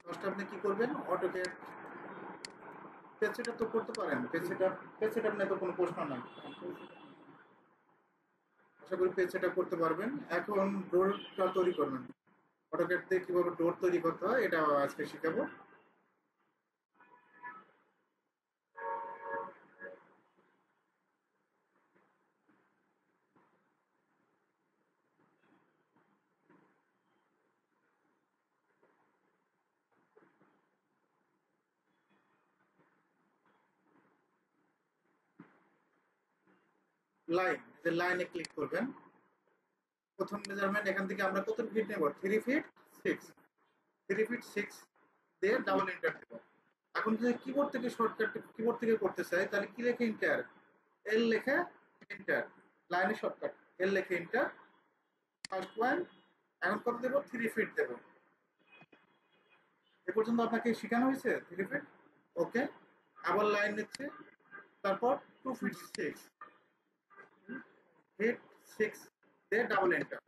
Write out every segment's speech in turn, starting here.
First আপনি কি করবেন, অটোক্যাড পেজ সেটআপ তো করতে পারেন। পেজ সেটআপ নিয়ে তো কোনো প্রশ্ন নাই, আশা করি পেজ সেটআপ করতে পারবেন। এখন ডোরটা তৈরি করবেন, অটোক্যাড দিয়ে কিভাবে ডোর তৈরি করতে হয় এটা আজকে শিখাবো। লাইন, যে লাইনে ক্লিক করবেন, প্রথম মেজারমেন্ট এখান থেকে আমরা কত ফিট নেব, 3 ফিট 6, 3 ফিট 6 দিয়ে ডাবল এন্টার দেবো। এখন যদি কিবোর্ড থেকে শর্টকাট কিবোর্ড থেকে করতে চাই তাহলে কি লেখে, এন্টার, এল লেখে এন্টার, লাইনে শর্টকাট এল লেখে এন্টার, ফার্স্ট পয়েন্ট। এখন কত দেবো, 3 ফিট দেবো। এ পর্যন্ত আপনাকে শেখানো হয়েছে 3 ফিট, ওকে। আবার লাইন নিচ্ছে, তারপর 2 ফিট 6 দিয়ে ডাবল এন্টার।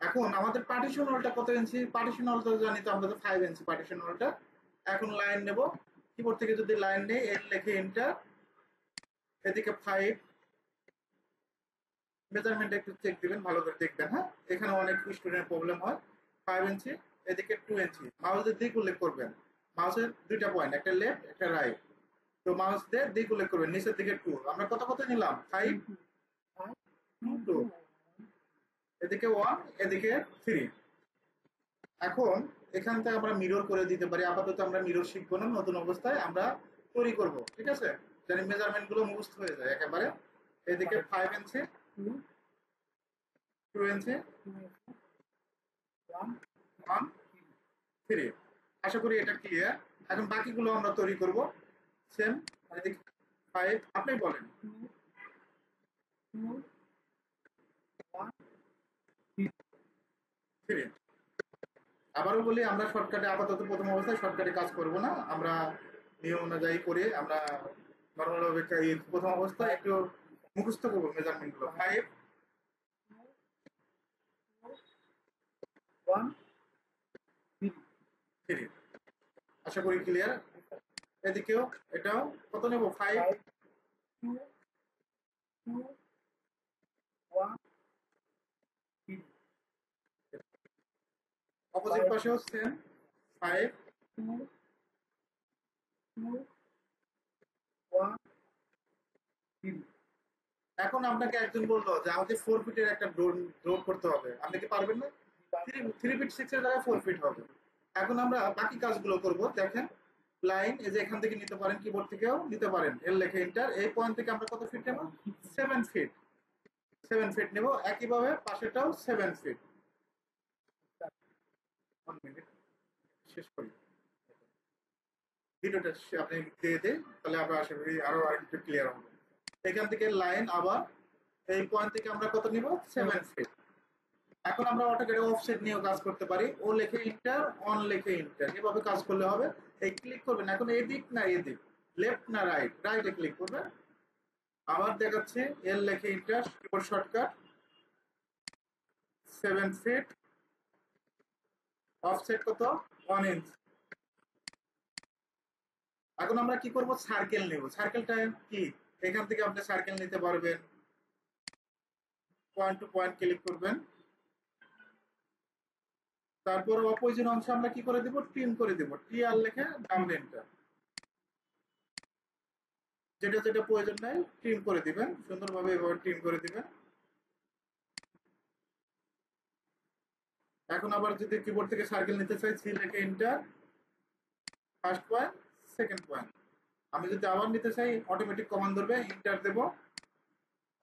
এখন আমাদের পার্টিশন ওয়ালটা কত ইঞ্চি, পার্টিশন ওয়ালটা জানি তো আমরা, তো 5 ইঞ্চি পার্টিশন ওয়ালটা। এখন লাইন নেব, কিবোর্ড থেকে যদি লাইন নেই, এর লেখে এন্টার, এদিকে 5, মেজারমেন্ট একটু চেক দিবেন, ভালো করে দেখবেন, হ্যাঁ, এখানে অনেক স্টুডেন্টের প্রবলেম হয়। 5 ইঞ্চি, এদিকে 2 ইঞ্চি, মাউসের দিক উল্লেখ করবেন, মাউসের দুইটা পয়েন্ট, একটা লেফট একটা রাইট, তো মাউস দিয়ে দিক উল্লেখ করবেন, নিচের দিকে 2, আমরা কত কত নিলাম, 5 2 2, এদিকে 1 এদিকে 3। এখন এখান থেকে আমরা মিরর করে দিতে পারি, আপাতত আমরা মিরর শিখবো না, নতুন অবস্থায় আমরা তৈরি করব, ঠিক আছে, জানি মেজারমেন্ট গুলো মুখস্থ হয়ে যায় একেবারে। এদিকে 5 ইঞ্চি 2 ইঞ্চি 1 3, আশা করি এটা ক্লিয়ার। এখন বাকিগুলো আমরা তৈরি করব সেম। এদিকে 5, আপনি বলেন 3। আবারও বলি, আমরা শর্টকাটে আপাতত প্রথম অবস্থায় শর্টকাটে কাজ করব না, আমরা নিয়ম অনুযায়ী করে আমরা নর্মাল ভাবে প্রথম অবস্থায় একটু মুখস্থ করবো মেজারমেন্ট গুলো। 5 3, আশা করি ক্লিয়ার। এদিকেও এটাও কত নেব, 5 অপোজিট পাশেও সেম, 5 এখন আপনাকে একজন বললো যে আমাকে 4 ফিটের একটা ডোর করতে হবে, আপনি কি পারবেন না, 3 ফিট 6 এর জায়গায় 4 ফিট হবে। এখন আমরা বাকি কাজগুলো করব, দেখেন, লাইন এই যে এখান থেকে নিতে পারেন, কিবোর্ড থেকেও নিতে পারেন, এল লেখে এন্টার, এই পয়েন্ট থেকে আমরা কত ফিট নেব, 7 ফিট 7 ফিট নেব, একইভাবে পাশেটাও 7 ফিট। 1 মিনিট শেষ করি, ভিডিওটা আপনি দিয়ে দেন, তাহলে আমরা আশা করি আরো একটু ক্লিয়ার হবে। এখান থেকে লাইন আবার এই পয়েন্ট থেকে আমরা কত নিব, 7 ফিট। এখন আমরা অটোক্যাডে অফসেট নিয়েও কাজ করতে পারি, ও লেখে ইন্টার অন লেখে ইন্টার, এভাবে কাজ করলে হবে। এই ক্লিক করবেন, এখন এদিক না এদিক, লেফট না রাইট, রাইটে ক্লিক করবেন। আবার দেখাচ্ছে এল লেখে enter, keyboard shortcut 7 feet, offset কত, 1 ইঞ্চ। এখন আমরা কি করব, সার্কেল নেব, সার্কেলটা কি, এখান থেকে আপনি সার্কেল নিতে পারবেন, পয়েন্ট টু পয়েন্ট ক্লিক করবেন, তারপর অপোজিট অংশ আমরা কি করে দিব, ট্রিম করে দিব, টি আর লেখে ডাবল এন্টার, যেটা যেটা প্রয়োজন নাই ট্রিম করে দিবেন, সুন্দরভাবে এভাবে ট্রিম করে দিবেন। এখন আবার যদি কিবোর্ড থেকে সার্কেল নিতে চাই, সি লেখে enter, first point second point. আমি যদি আবার নিতে চাই, অটোমেটিক কমান্ড ধরবে, এন্টার দেব,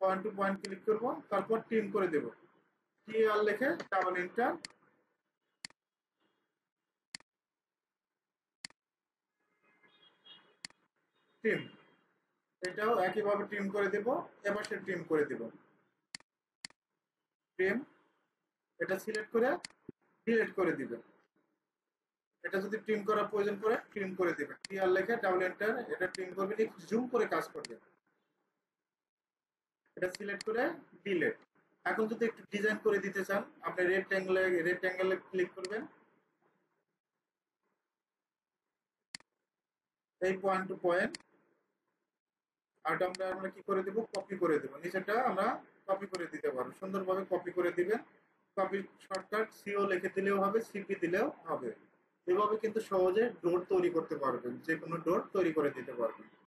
পয়েন্ট টু পয়েন্ট ক্লিক করব, তারপর ট্রিম করে দেব, টি আর লেখে ডাবল এন্টার, ট্রিম। এটাও একইভাবে ট্রিম করে দেব, এবার সে ট্রিম করে দেব, ট্রিম, এটা সিলেক্ট করে ডিলিট করে দিবেন। এটা যদি ট্রিম করার প্রয়োজন পড়ে ট্রিম করে দিবেন, টি আর লেখে ডাবল এন্টার, এটা ট্রিম করবেন, একটু জুম করে কাজ করবেন, এটা সিলেক্ট করে ডিলিট। এখন যদি একটু ডিজাইন করে দিতে চান, আপনি রেক্ট্যাঙ্গেলে ক্লিক করবেন, এই পয়েন্ট টু পয়েন্ট। আর আমরা কি করে দেব, কপি করে দেব, নিচেটা আমরা কপি করে দিতে পারবো, সুন্দরভাবে কপি করে দিবেন। কপি শর্টকাট সিও লিখে দিলেও হবে, সিপি দিলেও হবে। এভাবে কিন্তু সহজে ডোর তৈরি করতে পারবেন, যে কোনো ডোর তৈরি করে দিতে পারবেন।